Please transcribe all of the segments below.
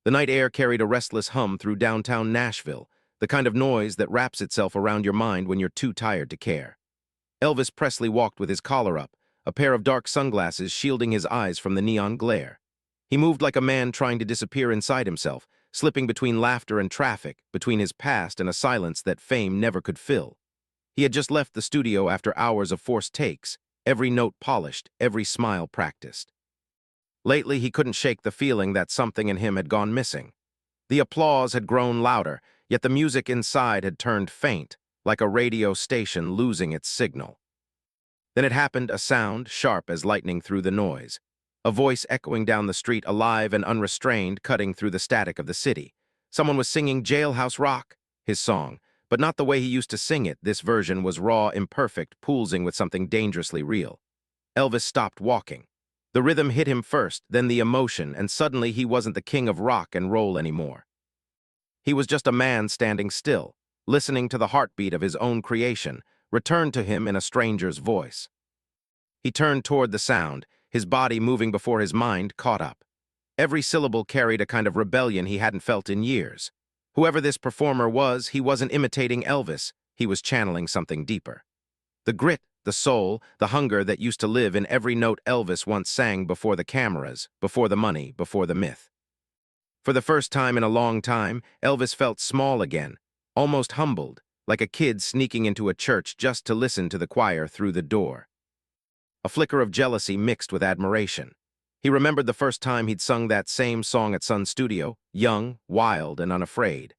The night air carried a restless hum through downtown Nashville, the kind of noise that wraps itself around your mind when you're too tired to care. Elvis Presley walked with his collar up, a pair of dark sunglasses shielding his eyes from the neon glare. He moved like a man trying to disappear inside himself, slipping between laughter and traffic, between his past and a silence that fame never could fill. He had just left the studio after hours of forced takes, every note polished, every smile practiced. Lately, he couldn't shake the feeling that something in him had gone missing. The applause had grown louder, yet the music inside had turned faint, like a radio station losing its signal. Then it happened, a sound, sharp as lightning through the noise. A voice echoing down the street, alive and unrestrained, cutting through the static of the city. Someone was singing Jailhouse Rock, his song, but not the way he used to sing it. This version was raw, imperfect, pulsing with something dangerously real. Elvis stopped walking. The rhythm hit him first, then the emotion, and suddenly he wasn't the king of rock and roll anymore. He was just a man standing still, listening to the heartbeat of his own creation, returned to him in a stranger's voice. He turned toward the sound, his body moving before his mind caught up. Every syllable carried a kind of rebellion he hadn't felt in years. Whoever this performer was, he wasn't imitating Elvis, he was channeling something deeper. The grit, the soul, the hunger that used to live in every note Elvis once sang before the cameras, before the money, before the myth. For the first time in a long time, Elvis felt small again, almost humbled, like a kid sneaking into a church just to listen to the choir through the door. A flicker of jealousy mixed with admiration. He remembered the first time he'd sung that same song at Sun's studio, young, wild, and unafraid.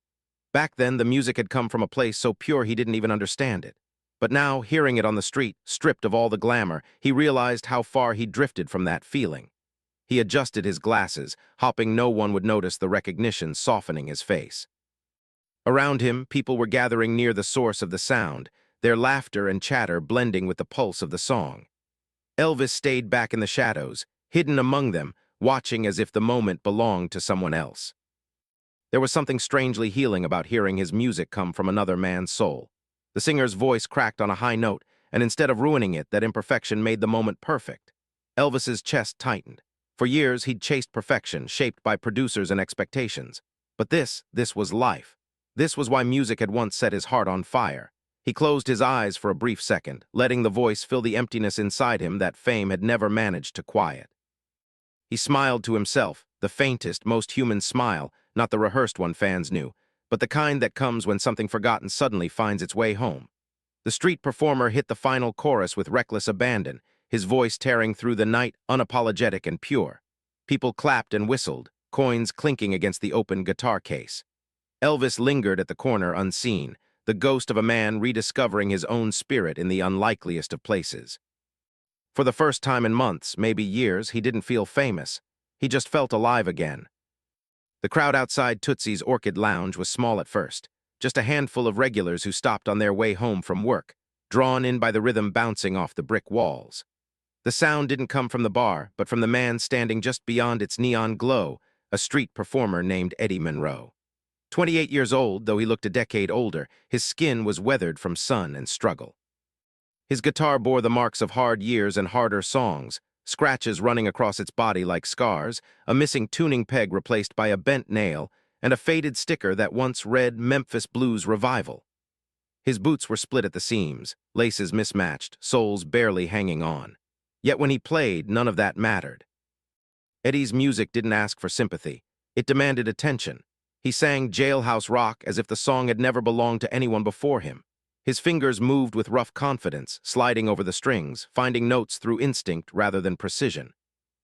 Back then, the music had come from a place so pure he didn't even understand it. But now, hearing it on the street, stripped of all the glamour, he realized how far he'd drifted from that feeling. He adjusted his glasses, hoping no one would notice the recognition softening his face. Around him, people were gathering near the source of the sound, their laughter and chatter blending with the pulse of the song. Elvis stayed back in the shadows, hidden among them, watching as if the moment belonged to someone else. There was something strangely healing about hearing his music come from another man's soul. The singer's voice cracked on a high note, and instead of ruining it, that imperfection made the moment perfect. Elvis's chest tightened. For years, he'd chased perfection, shaped by producers and expectations. But this was life. This was why music had once set his heart on fire. He closed his eyes for a brief second, letting the voice fill the emptiness inside him that fame had never managed to quiet. He smiled to himself, the faintest, most human smile, not the rehearsed one fans knew, but the kind that comes when something forgotten suddenly finds its way home. The street performer hit the final chorus with reckless abandon, his voice tearing through the night, unapologetic and pure. People clapped and whistled, coins clinking against the open guitar case. Elvis lingered at the corner unseen, the ghost of a man rediscovering his own spirit in the unlikeliest of places. For the first time in months, maybe years, he didn't feel famous. He just felt alive again. The crowd outside Tootsie's Orchid Lounge was small at first, just a handful of regulars who stopped on their way home from work, drawn in by the rhythm bouncing off the brick walls. The sound didn't come from the bar, but from the man standing just beyond its neon glow, a street performer named Eddie Monroe. 28 years old, though he looked a decade older, his skin was weathered from sun and struggle. His guitar bore the marks of hard years and harder songs, scratches running across its body like scars, a missing tuning peg replaced by a bent nail, and a faded sticker that once read Memphis Blues Revival. His boots were split at the seams, laces mismatched, soles barely hanging on. Yet when he played, none of that mattered. Eddie's music didn't ask for sympathy. It demanded attention. He sang Jailhouse Rock as if the song had never belonged to anyone before him. His fingers moved with rough confidence, sliding over the strings, finding notes through instinct rather than precision.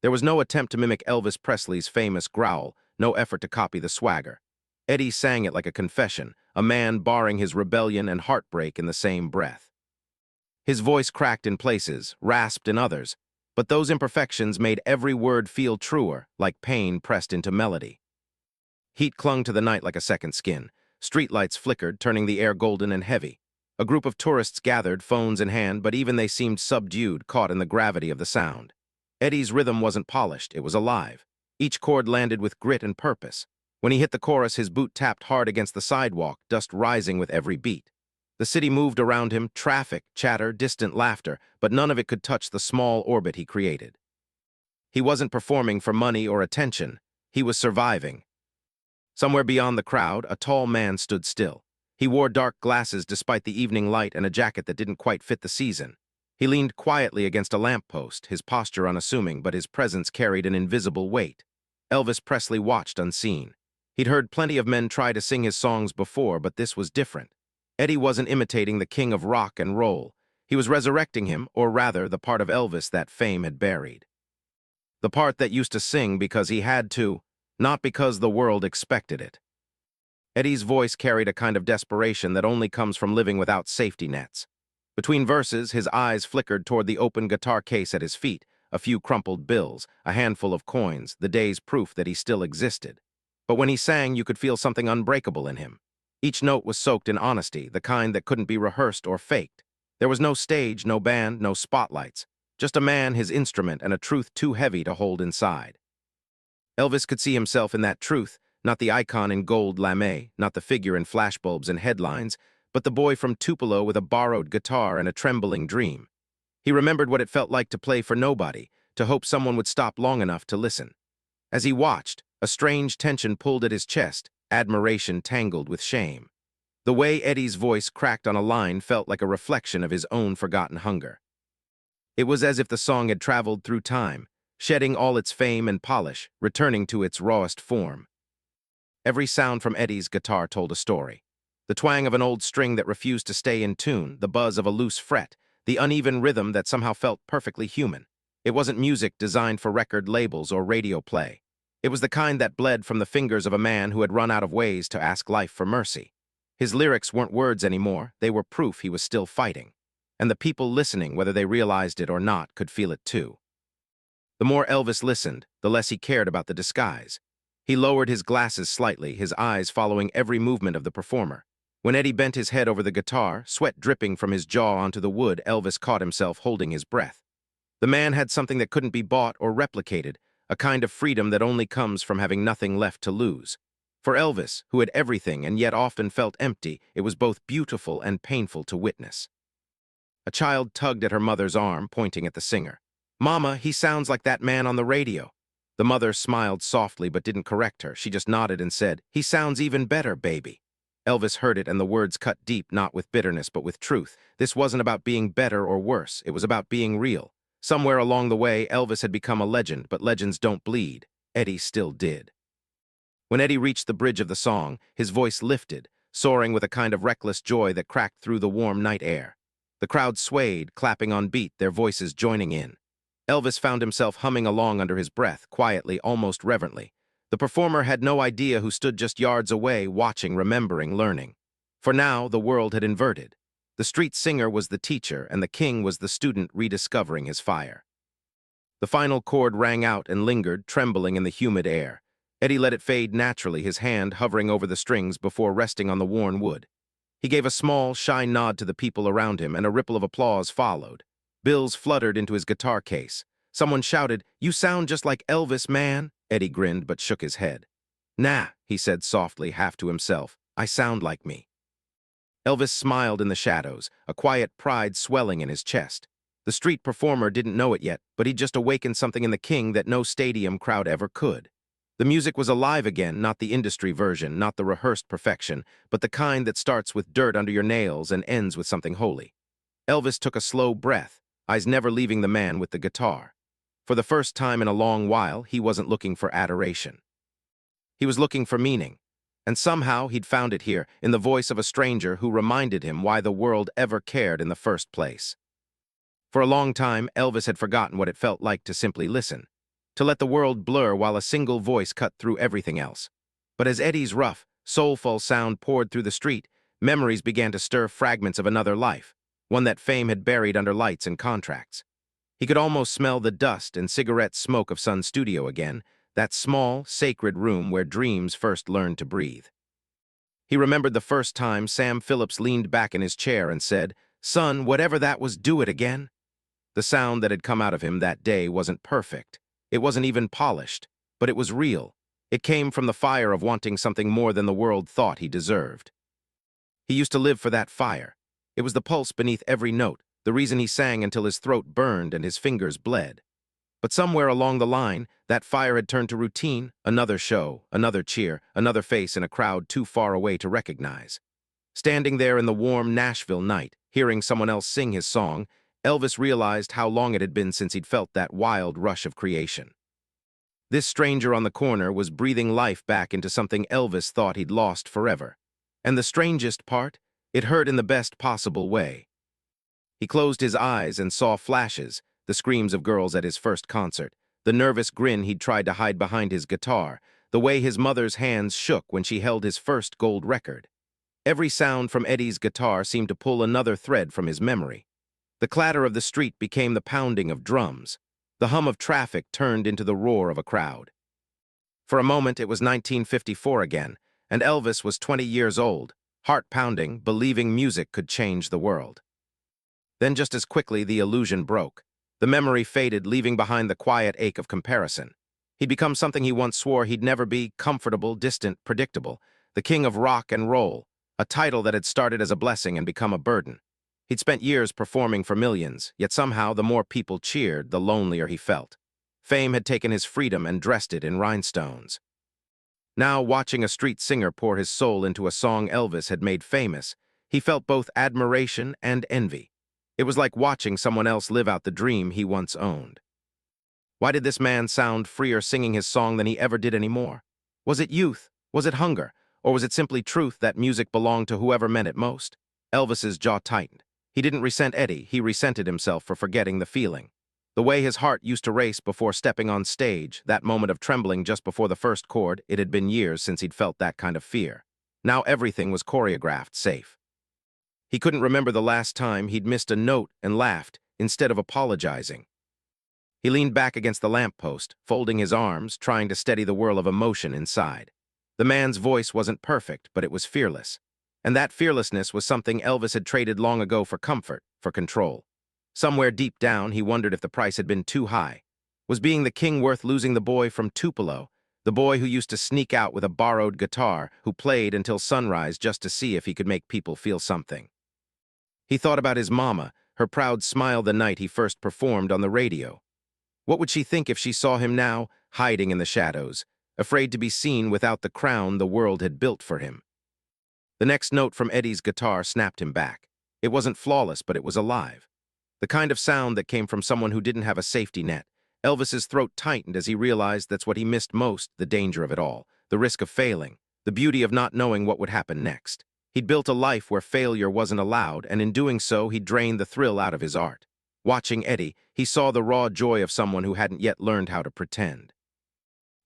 There was no attempt to mimic Elvis Presley's famous growl, no effort to copy the swagger. Eddie sang it like a confession, a man barring his rebellion and heartbreak in the same breath. His voice cracked in places, rasped in others, but those imperfections made every word feel truer, like pain pressed into melody. Heat clung to the night like a second skin. Streetlights flickered, turning the air golden and heavy. A group of tourists gathered, phones in hand, but even they seemed subdued, caught in the gravity of the sound. Eddie's rhythm wasn't polished, it was alive. Each chord landed with grit and purpose. When he hit the chorus, his boot tapped hard against the sidewalk, dust rising with every beat. The city moved around him, traffic, chatter, distant laughter, but none of it could touch the small orbit he created. He wasn't performing for money or attention. He was surviving. Somewhere beyond the crowd, a tall man stood still. He wore dark glasses despite the evening light and a jacket that didn't quite fit the season. He leaned quietly against a lamppost, his posture unassuming, but his presence carried an invisible weight. Elvis Presley watched unseen. He'd heard plenty of men try to sing his songs before, but this was different. Eddie wasn't imitating the king of rock and roll. He was resurrecting him, or rather, the part of Elvis that fame had buried. The part that used to sing because he had to, not because the world expected it. Eddie's voice carried a kind of desperation that only comes from living without safety nets. Between verses, his eyes flickered toward the open guitar case at his feet, a few crumpled bills, a handful of coins, the day's proof that he still existed. But when he sang, you could feel something unbreakable in him. Each note was soaked in honesty, the kind that couldn't be rehearsed or faked. There was no stage, no band, no spotlights. Just a man, his instrument, and a truth too heavy to hold inside. Elvis could see himself in that truth, not the icon in gold lame, not the figure in flashbulbs and headlines, but the boy from Tupelo with a borrowed guitar and a trembling dream. He remembered what it felt like to play for nobody, to hope someone would stop long enough to listen. As he watched, a strange tension pulled at his chest, admiration tangled with shame. The way Eddie's voice cracked on a line felt like a reflection of his own forgotten hunger. It was as if the song had traveled through time, shedding all its fame and polish, returning to its rawest form. Every sound from Eddie's guitar told a story. The twang of an old string that refused to stay in tune, the buzz of a loose fret, the uneven rhythm that somehow felt perfectly human. It wasn't music designed for record labels or radio play. It was the kind that bled from the fingers of a man who had run out of ways to ask life for mercy. His lyrics weren't words anymore, they were proof he was still fighting. And the people listening, whether they realized it or not, could feel it too. The more Elvis listened, the less he cared about the disguise. He lowered his glasses slightly, his eyes following every movement of the performer. When Eddie bent his head over the guitar, sweat dripping from his jaw onto the wood, Elvis caught himself holding his breath. The man had something that couldn't be bought or replicated, a kind of freedom that only comes from having nothing left to lose. For Elvis, who had everything and yet often felt empty, it was both beautiful and painful to witness. A child tugged at her mother's arm, pointing at the singer. "Mama, he sounds like that man on the radio." The mother smiled softly but didn't correct her. She just nodded and said, "He sounds even better, baby." Elvis heard it, and the words cut deep, not with bitterness but with truth. This wasn't about being better or worse. It was about being real. Somewhere along the way, Elvis had become a legend, but legends don't bleed. Eddie still did. When Eddie reached the bridge of the song, his voice lifted, soaring with a kind of reckless joy that cracked through the warm night air. The crowd swayed, clapping on beat, their voices joining in. Elvis found himself humming along under his breath, quietly, almost reverently. The performer had no idea who stood just yards away, watching, remembering, learning. For now, the world had inverted. The street singer was the teacher, and the king was the student rediscovering his fire. The final chord rang out and lingered, trembling in the humid air. Eddie let it fade naturally, his hand hovering over the strings before resting on the worn wood. He gave a small, shy nod to the people around him, and a ripple of applause followed. Bills fluttered into his guitar case. Someone shouted, "You sound just like Elvis, man." Eddie grinned but shook his head. "Nah," he said softly, half to himself. "I sound like me." Elvis smiled in the shadows, a quiet pride swelling in his chest. The street performer didn't know it yet, but he'd just awakened something in the king that no stadium crowd ever could. The music was alive again, not the industry version, not the rehearsed perfection, but the kind that starts with dirt under your nails and ends with something holy. Elvis took a slow breath, eyes never leaving the man with the guitar. For the first time in a long while, he wasn't looking for adoration. He was looking for meaning, and somehow he'd found it here, in the voice of a stranger who reminded him why the world ever cared in the first place. For a long time, Elvis had forgotten what it felt like to simply listen, to let the world blur while a single voice cut through everything else. But as Eddie's rough, soulful sound poured through the street, memories began to stir fragments of another life, one that fame had buried under lights and contracts. He could almost smell the dust and cigarette smoke of Sun's studio again, that small, sacred room where dreams first learned to breathe. He remembered the first time Sam Phillips leaned back in his chair and said, "Son, whatever that was, do it again." The sound that had come out of him that day wasn't perfect. It wasn't even polished, but it was real. It came from the fire of wanting something more than the world thought he deserved. He used to live for that fire. It was the pulse beneath every note, the reason he sang until his throat burned and his fingers bled. But somewhere along the line, that fire had turned to routine, another show, another cheer, another face in a crowd too far away to recognize. Standing there in the warm Nashville night, hearing someone else sing his song, Elvis realized how long it had been since he'd felt that wild rush of creation. This stranger on the corner was breathing life back into something Elvis thought he'd lost forever. And the strangest part? It hurt in the best possible way. He closed his eyes and saw flashes, the screams of girls at his first concert, the nervous grin he'd tried to hide behind his guitar, the way his mother's hands shook when she held his first gold record. Every sound from Eddie's guitar seemed to pull another thread from his memory. The clatter of the street became the pounding of drums. The hum of traffic turned into the roar of a crowd. For a moment, it was 1954 again, and Elvis was 20 years old, heart-pounding, believing music could change the world. Then just as quickly, the illusion broke. The memory faded, leaving behind the quiet ache of comparison. He'd become something he once swore he'd never be: comfortable, distant, predictable, the king of rock and roll, a title that had started as a blessing and become a burden. He'd spent years performing for millions, yet somehow the more people cheered, the lonelier he felt. Fame had taken his freedom and dressed it in rhinestones. Now, watching a street singer pour his soul into a song Elvis had made famous, he felt both admiration and envy. It was like watching someone else live out the dream he once owned. Why did this man sound freer singing his song than he ever did anymore? Was it youth? Was it hunger? Or was it simply truth that music belonged to whoever meant it most? Elvis's jaw tightened. He didn't resent Eddie, he resented himself for forgetting the feeling. The way his heart used to race before stepping on stage, that moment of trembling just before the first chord, it had been years since he'd felt that kind of fear. Now everything was choreographed, safe. He couldn't remember the last time he'd missed a note and laughed instead of apologizing. He leaned back against the lamppost, folding his arms, trying to steady the whirl of emotion inside. The man's voice wasn't perfect, but it was fearless. And that fearlessness was something Elvis had traded long ago for comfort, for control. Somewhere deep down, he wondered if the price had been too high. Was being the king worth losing the boy from Tupelo, the boy who used to sneak out with a borrowed guitar, who played until sunrise just to see if he could make people feel something? He thought about his mama, her proud smile the night he first performed on the radio. What would she think if she saw him now, hiding in the shadows, afraid to be seen without the crown the world had built for him? The next note from Eddie's guitar snapped him back. It wasn't flawless, but it was alive. The kind of sound that came from someone who didn't have a safety net. Elvis's throat tightened as he realized that's what he missed most: the danger of it all, the risk of failing, the beauty of not knowing what would happen next. He'd built a life where failure wasn't allowed, and in doing so, he drained the thrill out of his art. Watching Eddie, he saw the raw joy of someone who hadn't yet learned how to pretend.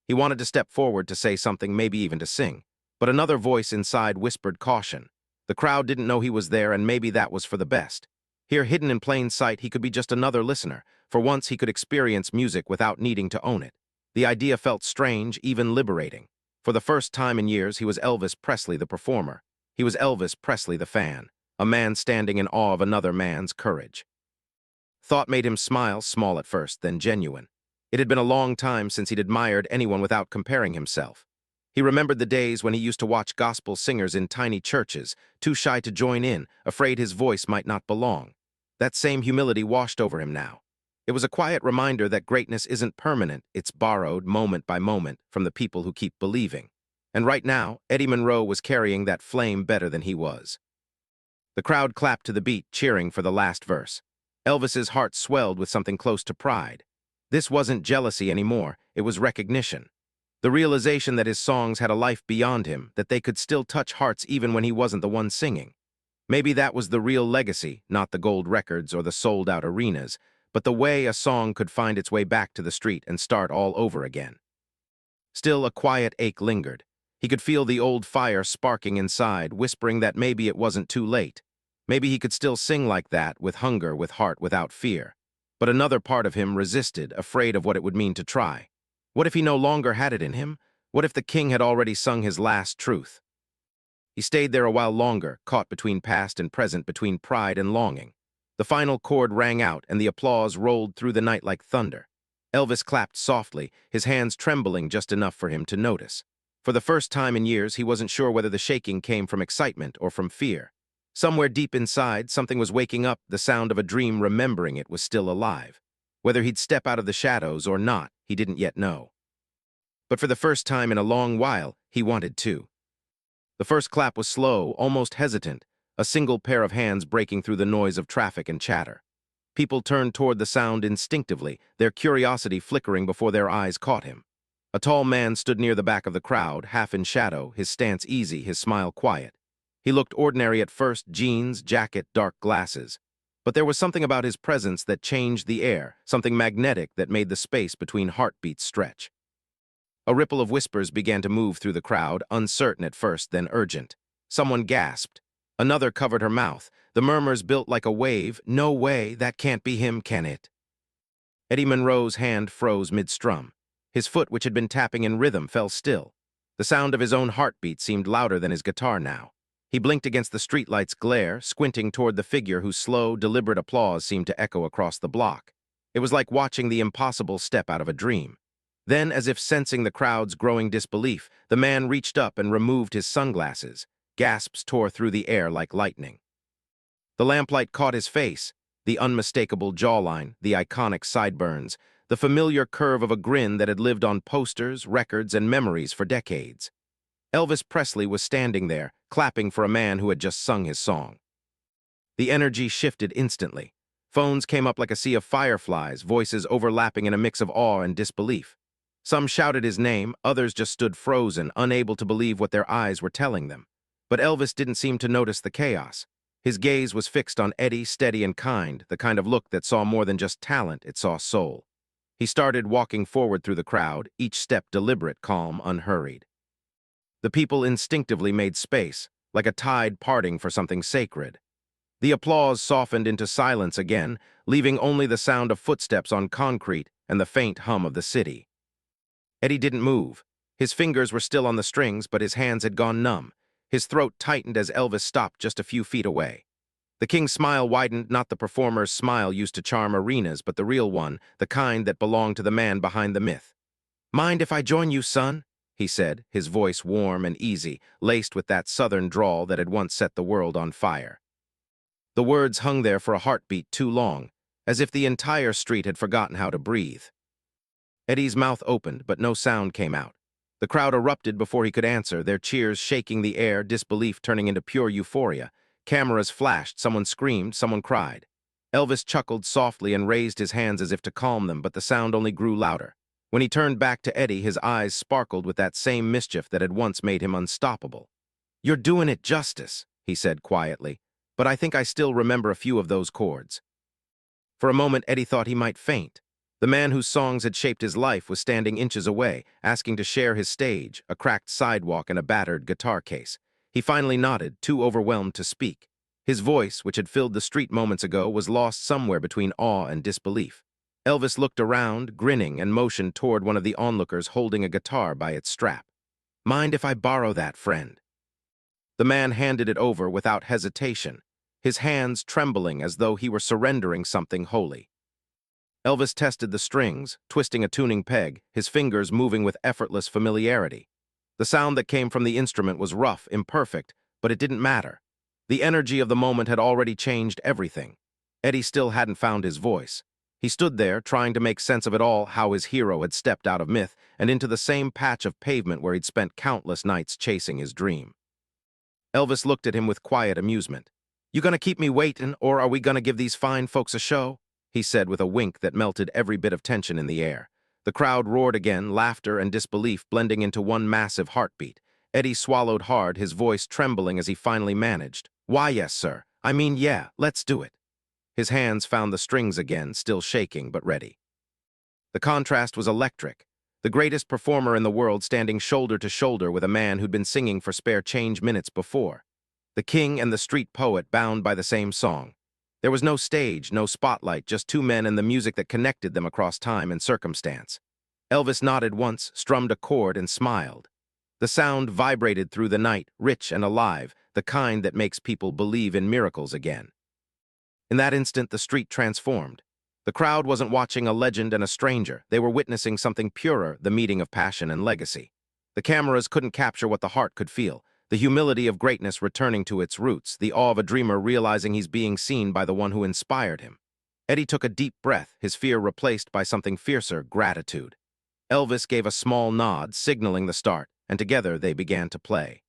He wanted to step forward to say something, maybe even to sing. But another voice inside whispered caution. The crowd didn't know he was there, and maybe that was for the best. Here, hidden in plain sight, he could be just another listener. For once, he could experience music without needing to own it. The idea felt strange, even liberating. For the first time in years, he was Elvis Presley, the performer. He was Elvis Presley, the fan, a man standing in awe of another man's courage. Thought made him smile, small at first, then genuine. It had been a long time since he'd admired anyone without comparing himself. He remembered the days when he used to watch gospel singers in tiny churches, too shy to join in, afraid his voice might not belong. That same humility washed over him now. It was a quiet reminder that greatness isn't permanent, it's borrowed, moment by moment, from the people who keep believing. And right now, Eddie Monroe was carrying that flame better than he was. The crowd clapped to the beat, cheering for the last verse. Elvis's heart swelled with something close to pride. This wasn't jealousy anymore, it was recognition. The realization that his songs had a life beyond him, that they could still touch hearts even when he wasn't the one singing. Maybe that was the real legacy, not the gold records or the sold-out arenas, but the way a song could find its way back to the street and start all over again. Still, a quiet ache lingered. He could feel the old fire sparking inside, whispering that maybe it wasn't too late. Maybe he could still sing like that, with hunger, with heart, without fear. But another part of him resisted, afraid of what it would mean to try. What if he no longer had it in him? What if the king had already sung his last truth? He stayed there a while longer, caught between past and present, between pride and longing. The final chord rang out, and the applause rolled through the night like thunder. Elvis clapped softly, his hands trembling just enough for him to notice. For the first time in years, he wasn't sure whether the shaking came from excitement or from fear. Somewhere deep inside, something was waking up, the sound of a dream, remembering it was still alive. Whether he'd step out of the shadows or not, he didn't yet know. But for the first time in a long while, he wanted to. The first clap was slow, almost hesitant, a single pair of hands breaking through the noise of traffic and chatter. People turned toward the sound instinctively, their curiosity flickering before their eyes caught him. A tall man stood near the back of the crowd, half in shadow, his stance easy, his smile quiet. He looked ordinary at first, jeans, jacket, dark glasses. But there was something about his presence that changed the air, something magnetic that made the space between heartbeats stretch. A ripple of whispers began to move through the crowd, uncertain at first, then urgent. Someone gasped. Another covered her mouth. The murmurs built like a wave. No way, that can't be him, can it? Eddie Monroe's hand froze mid-strum. His foot, which had been tapping in rhythm, fell still. The sound of his own heartbeat seemed louder than his guitar now. He blinked against the streetlight's glare, squinting toward the figure whose slow, deliberate applause seemed to echo across the block. It was like watching the impossible step out of a dream. Then, as if sensing the crowd's growing disbelief, the man reached up and removed his sunglasses. Gasps tore through the air like lightning. The lamplight caught his face, the unmistakable jawline, the iconic sideburns, the familiar curve of a grin that had lived on posters, records, and memories for decades. Elvis Presley was standing there, clapping for a man who had just sung his song. The energy shifted instantly. Phones came up like a sea of fireflies, voices overlapping in a mix of awe and disbelief. Some shouted his name, others just stood frozen, unable to believe what their eyes were telling them. But Elvis didn't seem to notice the chaos. His gaze was fixed on Eddie, steady and kind, the kind of look that saw more than just talent, it saw soul. He started walking forward through the crowd, each step deliberate, calm, unhurried. The people instinctively made space, like a tide parting for something sacred. The applause softened into silence again, leaving only the sound of footsteps on concrete and the faint hum of the city. Eddie didn't move. His fingers were still on the strings, but his hands had gone numb. His throat tightened as Elvis stopped just a few feet away. The king's smile widened, not the performer's smile used to charm arenas, but the real one, the kind that belonged to the man behind the myth. "Mind if I join you, son?" he said, his voice warm and easy, laced with that southern drawl that had once set the world on fire. The words hung there for a heartbeat too long, as if the entire street had forgotten how to breathe. Eddie's mouth opened, but no sound came out. The crowd erupted before he could answer, their cheers shaking the air, disbelief turning into pure euphoria. Cameras flashed, someone screamed, someone cried. Elvis chuckled softly and raised his hands as if to calm them, but the sound only grew louder. When he turned back to Eddie, his eyes sparkled with that same mischief that had once made him unstoppable. "You're doing it justice," he said quietly, "but I think I still remember a few of those chords." For a moment, Eddie thought he might faint. The man whose songs had shaped his life was standing inches away, asking to share his stage, a cracked sidewalk and a battered guitar case. He finally nodded, too overwhelmed to speak. His voice, which had filled the street moments ago, was lost somewhere between awe and disbelief. Elvis looked around, grinning, and motioned toward one of the onlookers holding a guitar by its strap. "Mind if I borrow that, friend?" The man handed it over without hesitation, his hands trembling as though he were surrendering something holy. Elvis tested the strings, twisting a tuning peg, his fingers moving with effortless familiarity. The sound that came from the instrument was rough, imperfect, but it didn't matter. The energy of the moment had already changed everything. Eddie still hadn't found his voice. He stood there, trying to make sense of it all, how his hero had stepped out of myth and into the same patch of pavement where he'd spent countless nights chasing his dream. Elvis looked at him with quiet amusement. "You gonna keep me waiting, or are we gonna give these fine folks a show?" he said with a wink that melted every bit of tension in the air. The crowd roared again, laughter and disbelief blending into one massive heartbeat. Eddie swallowed hard, his voice trembling as he finally managed. "Why, yes, sir. I mean, yeah, let's do it." His hands found the strings again, still shaking but ready. The contrast was electric. The greatest performer in the world standing shoulder to shoulder with a man who'd been singing for spare change minutes before. The king and the street poet bound by the same song. There was no stage, no spotlight, just two men and the music that connected them across time and circumstance. Elvis nodded once, strummed a chord, and smiled. The sound vibrated through the night, rich and alive, the kind that makes people believe in miracles again. In that instant, the street transformed. The crowd wasn't watching a legend and a stranger. They were witnessing something purer, the meeting of passion and legacy. The cameras couldn't capture what the heart could feel. The humility of greatness returning to its roots, the awe of a dreamer realizing he's being seen by the one who inspired him. Eddie took a deep breath, his fear replaced by something fiercer, gratitude. Elvis gave a small nod, signaling the start, and together they began to play.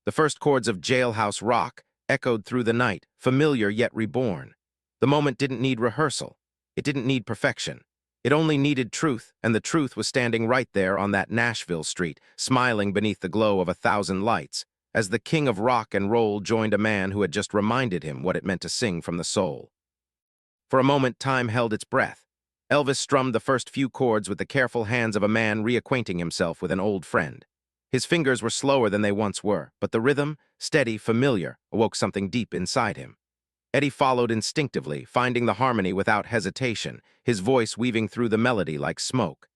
The first chords of Jailhouse Rock echoed through the night, familiar yet reborn. The moment didn't need rehearsal. It didn't need perfection. It only needed truth, and the truth was standing right there on that Nashville street, smiling beneath the glow of 1,000 lights, as the king of rock and roll joined a man who had just reminded him what it meant to sing from the soul. For a moment, time held its breath. Elvis strummed the first few chords with the careful hands of a man reacquainting himself with an old friend. His fingers were slower than they once were, but the rhythm, steady, familiar, awoke something deep inside him. Eddie followed instinctively, finding the harmony without hesitation, his voice weaving through the melody like smoke.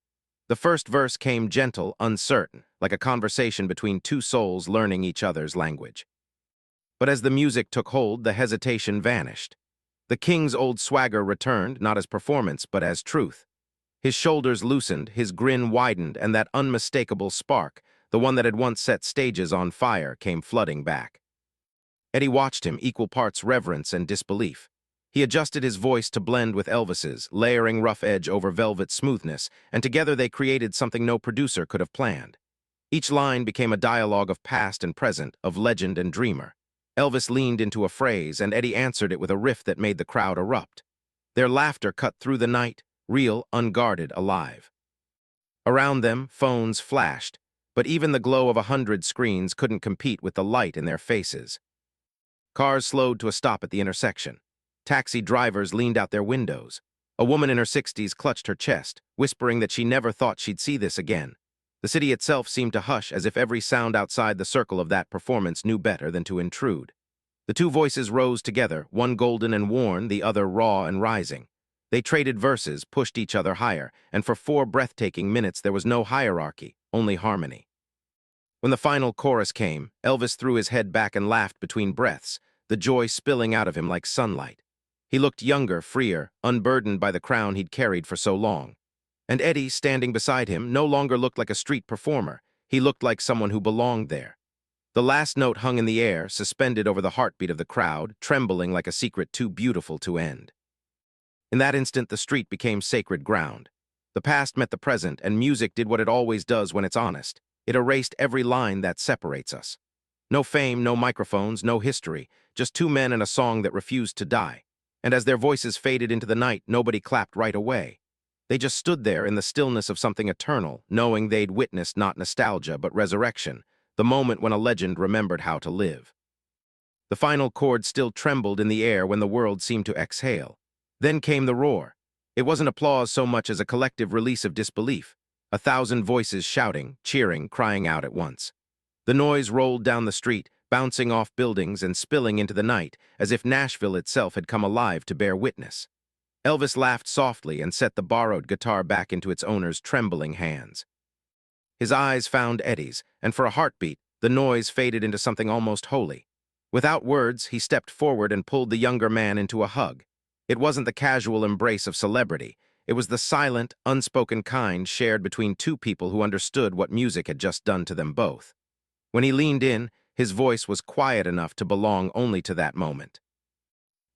The first verse came gentle, uncertain, like a conversation between two souls learning each other's language. But as the music took hold, the hesitation vanished. The king's old swagger returned, not as performance, but as truth. His shoulders loosened, his grin widened, and that unmistakable spark, the one that had once set stages on fire, came flooding back. Eddie watched him, equal parts reverence and disbelief. He adjusted his voice to blend with Elvis's, layering rough edge over velvet smoothness, and together they created something no producer could have planned. Each line became a dialogue of past and present, of legend and dreamer. Elvis leaned into a phrase, and Eddie answered it with a riff that made the crowd erupt. Their laughter cut through the night, real, unguarded, alive. Around them, phones flashed, but even the glow of 100 screens couldn't compete with the light in their faces. Cars slowed to a stop at the intersection. Taxi drivers leaned out their windows. A woman in her 60s clutched her chest, whispering that she never thought she'd see this again. The city itself seemed to hush, as if every sound outside the circle of that performance knew better than to intrude. The two voices rose together, one golden and worn, the other raw and rising. They traded verses, pushed each other higher, and for 4 breathtaking minutes there was no hierarchy, only harmony. When the final chorus came, Elvis threw his head back and laughed between breaths, the joy spilling out of him like sunlight. He looked younger, freer, unburdened by the crown he'd carried for so long. And Eddie, standing beside him, no longer looked like a street performer. He looked like someone who belonged there. The last note hung in the air, suspended over the heartbeat of the crowd, trembling like a secret too beautiful to end. In that instant, the street became sacred ground. The past met the present, and music did what it always does when it's honest. It erased every line that separates us. No fame, no microphones, no history, just two men and a song that refused to die. And as their voices faded into the night, nobody clapped right away. They just stood there in the stillness of something eternal, knowing they'd witnessed not nostalgia but resurrection, the moment when a legend remembered how to live. The final chord still trembled in the air when the world seemed to exhale. Then came the roar. It wasn't applause so much as a collective release of disbelief, 1,000 voices shouting, cheering, crying out at once. The noise rolled down the street, bouncing off buildings and spilling into the night, as if Nashville itself had come alive to bear witness. Elvis laughed softly and set the borrowed guitar back into its owner's trembling hands. His eyes found Eddie's, and for a heartbeat, the noise faded into something almost holy. Without words, he stepped forward and pulled the younger man into a hug. It wasn't the casual embrace of celebrity. It was the silent, unspoken kind shared between two people who understood what music had just done to them both. When he leaned in, his voice was quiet enough to belong only to that moment.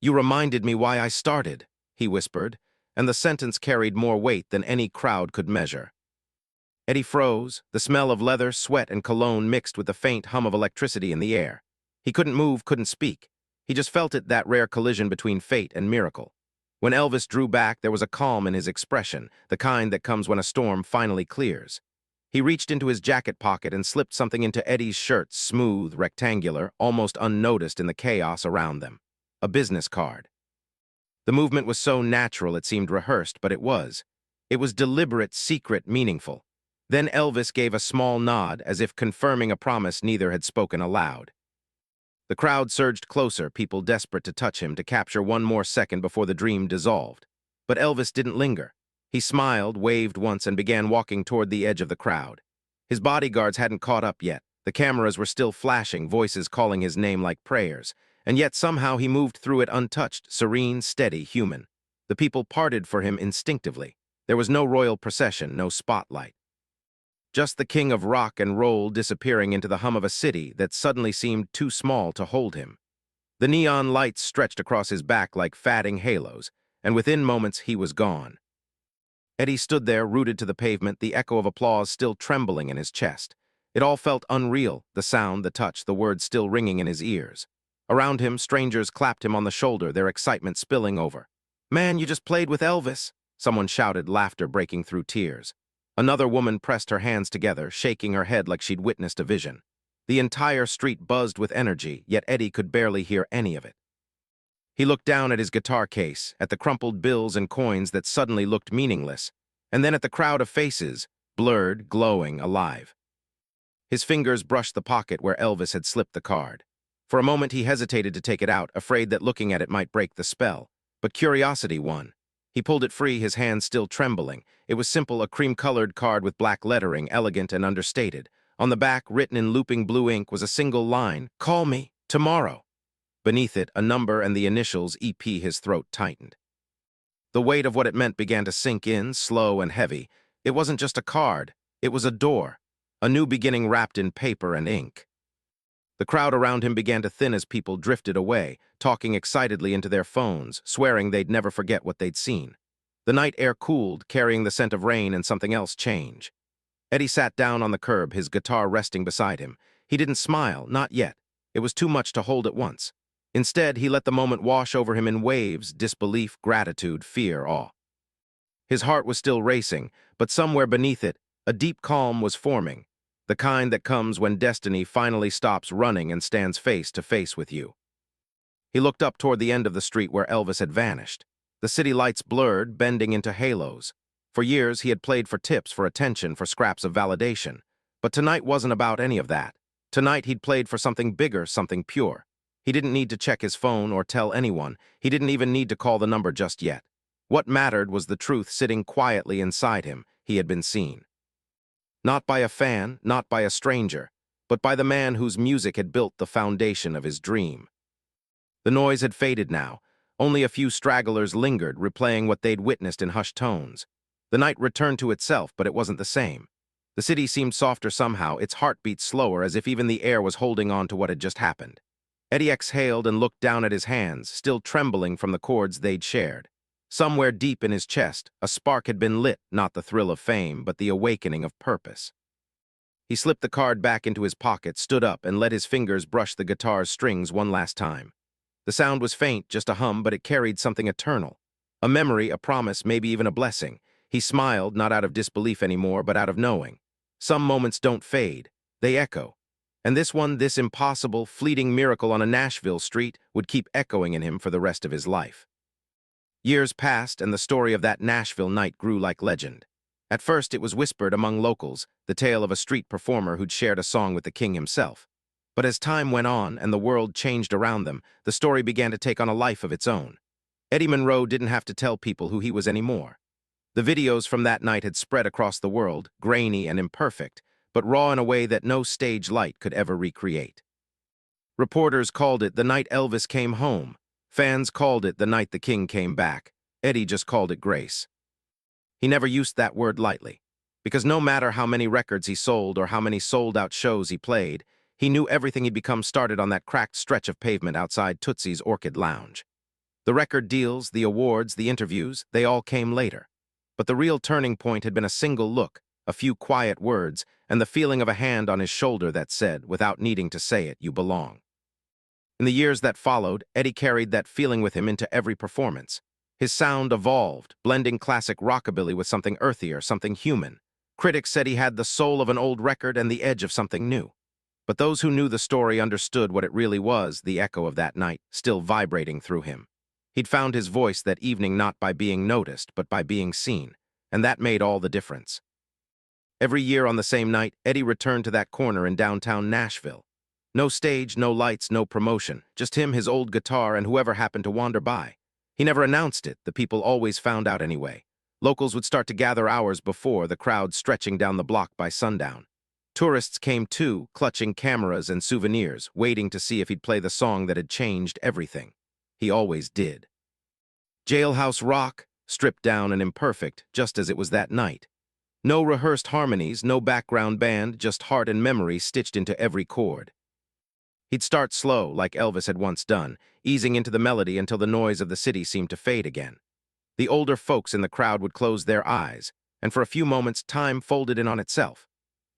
"You reminded me why I started," he whispered, and the sentence carried more weight than any crowd could measure. Eddie froze, the smell of leather, sweat, and cologne mixed with the faint hum of electricity in the air. He couldn't move, couldn't speak. He just felt it, that rare collision between fate and miracle. When Elvis drew back, there was a calm in his expression, the kind that comes when a storm finally clears. He reached into his jacket pocket and slipped something into Eddie's shirt, smooth, rectangular, almost unnoticed in the chaos around them. A business card. The movement was so natural it seemed rehearsed, but it was. It was deliberate, secret, meaningful. Then Elvis gave a small nod, as if confirming a promise neither had spoken aloud. The crowd surged closer, people desperate to touch him, to capture one more second before the dream dissolved. But Elvis didn't linger. He smiled, waved once, and began walking toward the edge of the crowd. His bodyguards hadn't caught up yet. The cameras were still flashing, voices calling his name like prayers. And yet somehow he moved through it untouched, serene, steady, human. The people parted for him instinctively. There was no royal procession, no spotlight. Just the king of rock and roll disappearing into the hum of a city that suddenly seemed too small to hold him. The neon lights stretched across his back like fatting halos, and within moments he was gone. Eddie stood there, rooted to the pavement, the echo of applause still trembling in his chest. It all felt unreal, the sound, the touch, the words still ringing in his ears. Around him, strangers clapped him on the shoulder, their excitement spilling over. "Man, you just played with Elvis!" Someone shouted, laughter breaking through tears. Another woman pressed her hands together, shaking her head like she'd witnessed a vision. The entire street buzzed with energy, yet Eddie could barely hear any of it. He looked down at his guitar case, at the crumpled bills and coins that suddenly looked meaningless, and then at the crowd of faces, blurred, glowing, alive. His fingers brushed the pocket where Elvis had slipped the card. For a moment he hesitated to take it out, afraid that looking at it might break the spell. But curiosity won. He pulled it free, his hand still trembling. It was simple, a cream-colored card with black lettering, elegant and understated. On the back, written in looping blue ink, was a single line, "Call me, tomorrow." Beneath it, a number and the initials EP. His throat tightened. The weight of what it meant began to sink in, slow and heavy. It wasn't just a card, it was a door. A new beginning wrapped in paper and ink. The crowd around him began to thin as people drifted away, talking excitedly into their phones, swearing they'd never forget what they'd seen. The night air cooled, carrying the scent of rain and something else change. Eddie sat down on the curb, his guitar resting beside him. He didn't smile, not yet. It was too much to hold at once. Instead, he let the moment wash over him in waves, disbelief, gratitude, fear, awe. His heart was still racing, but somewhere beneath it, a deep calm was forming, the kind that comes when destiny finally stops running and stands face to face with you. He looked up toward the end of the street where Elvis had vanished. The city lights blurred, bending into halos. For years, he had played for tips, for attention, for scraps of validation. But tonight wasn't about any of that. Tonight, he'd played for something bigger, something pure. He didn't need to check his phone or tell anyone. He didn't even need to call the number just yet. What mattered was the truth sitting quietly inside him. He had been seen. Not by a fan, not by a stranger, but by the man whose music had built the foundation of his dream. The noise had faded now. Only a few stragglers lingered, replaying what they'd witnessed in hushed tones. The night returned to itself, but it wasn't the same. The city seemed softer somehow, its heartbeat slower, as if even the air was holding on to what had just happened. Eddie exhaled and looked down at his hands, still trembling from the chords they'd shared. Somewhere deep in his chest, a spark had been lit, not the thrill of fame, but the awakening of purpose. He slipped the card back into his pocket, stood up, and let his fingers brush the guitar's strings one last time. The sound was faint, just a hum, but it carried something eternal. A memory, a promise, maybe even a blessing. He smiled, not out of disbelief anymore, but out of knowing. Some moments don't fade, they echo. And this one, this impossible, fleeting miracle on a Nashville street, would keep echoing in him for the rest of his life. Years passed, and the story of that Nashville night grew like legend. At first, it was whispered among locals, the tale of a street performer who'd shared a song with the king himself. But as time went on and the world changed around them, the story began to take on a life of its own. Eddie Monroe didn't have to tell people who he was anymore. The videos from that night had spread across the world, grainy and imperfect, but raw in a way that no stage light could ever recreate. Reporters called it the night Elvis came home. Fans called it the night the king came back. Eddie just called it grace. He never used that word lightly, because no matter how many records he sold or how many sold-out shows he played, he knew everything he'd become started on that cracked stretch of pavement outside Tootsie's Orchid Lounge. The record deals, the awards, the interviews, they all came later. But the real turning point had been a single look, a few quiet words, and the feeling of a hand on his shoulder that said, without needing to say it, "You belong." In the years that followed, Eddie carried that feeling with him into every performance. His sound evolved, blending classic rockabilly with something earthier, something human. Critics said he had the soul of an old record and the edge of something new. But those who knew the story understood what it really was, the echo of that night, still vibrating through him. He'd found his voice that evening not by being noticed, but by being seen, and that made all the difference. Every year on the same night, Eddie returned to that corner in downtown Nashville. No stage, no lights, no promotion, just him, his old guitar, and whoever happened to wander by. He never announced it, the people always found out anyway. Locals would start to gather hours before, the crowd stretching down the block by sundown. Tourists came too, clutching cameras and souvenirs, waiting to see if he'd play the song that had changed everything. He always did. Jailhouse rock, stripped down and imperfect, just as it was that night. No rehearsed harmonies, no background band, just heart and memory stitched into every chord. He'd start slow, like Elvis had once done, easing into the melody until the noise of the city seemed to fade again. The older folks in the crowd would close their eyes, and for a few moments time folded in on itself.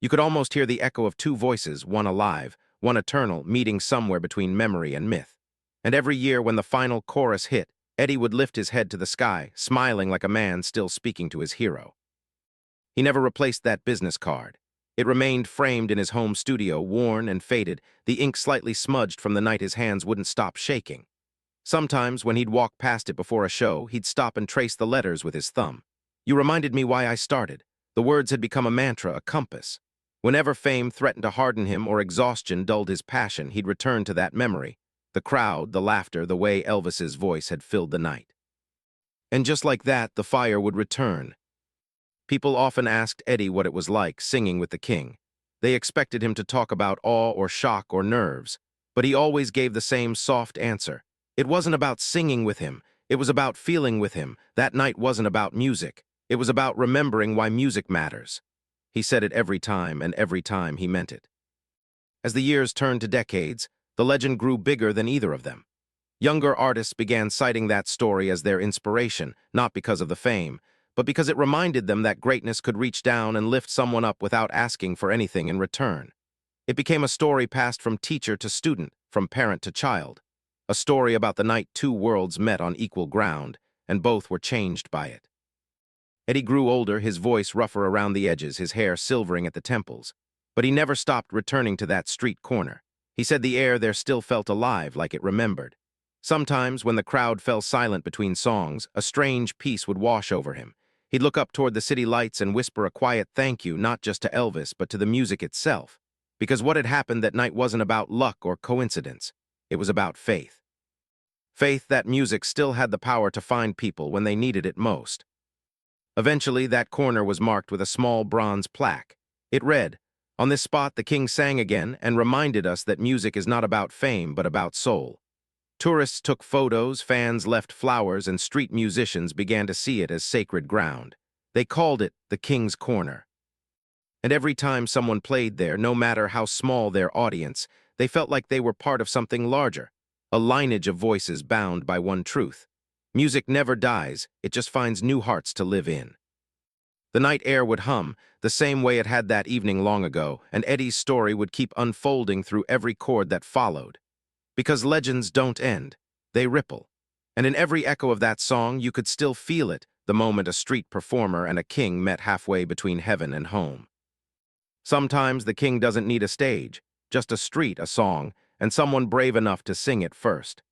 You could almost hear the echo of two voices, one alive, one eternal, meeting somewhere between memory and myth. And every year when the final chorus hit, Eddie would lift his head to the sky, smiling like a man still speaking to his hero. He never replaced that business card. It remained framed in his home studio, worn and faded, the ink slightly smudged from the night his hands wouldn't stop shaking. Sometimes, when he'd walk past it before a show, he'd stop and trace the letters with his thumb. You reminded me why I started. The words had become a mantra, a compass. Whenever fame threatened to harden him or exhaustion dulled his passion, he'd return to that memory. The crowd, the laughter, the way Elvis's voice had filled the night. And just like that, the fire would return. People often asked Eddie what it was like singing with the king. They expected him to talk about awe or shock or nerves, but he always gave the same soft answer. It wasn't about singing with him. It was about feeling with him. That night wasn't about music. It was about remembering why music matters. He said it every time, and every time he meant it. As the years turned to decades, the legend grew bigger than either of them. Younger artists began citing that story as their inspiration, not because of the fame, but because it reminded them that greatness could reach down and lift someone up without asking for anything in return. It became a story passed from teacher to student, from parent to child. A story about the night two worlds met on equal ground, and both were changed by it. Eddie grew older, his voice rougher around the edges, his hair silvering at the temples. But he never stopped returning to that street corner. He said the air there still felt alive, like it remembered. Sometimes, when the crowd fell silent between songs, a strange peace would wash over him. He'd look up toward the city lights and whisper a quiet thank you, not just to Elvis, but to the music itself. Because what had happened that night wasn't about luck or coincidence. It was about faith. Faith that music still had the power to find people when they needed it most. Eventually, that corner was marked with a small bronze plaque. It read, "On this spot, the king sang again and reminded us that music is not about fame, but about soul." Tourists took photos, fans left flowers, and street musicians began to see it as sacred ground. They called it the King's Corner. And every time someone played there, no matter how small their audience, they felt like they were part of something larger, a lineage of voices bound by one truth. Music never dies, it just finds new hearts to live in. The night air would hum, the same way it had that evening long ago, and Eddie's story would keep unfolding through every chord that followed. Because legends don't end, they ripple. And in every echo of that song, you could still feel it, the moment a street performer and a king met halfway between heaven and home. Sometimes the king doesn't need a stage, just a street, a song, and someone brave enough to sing it first.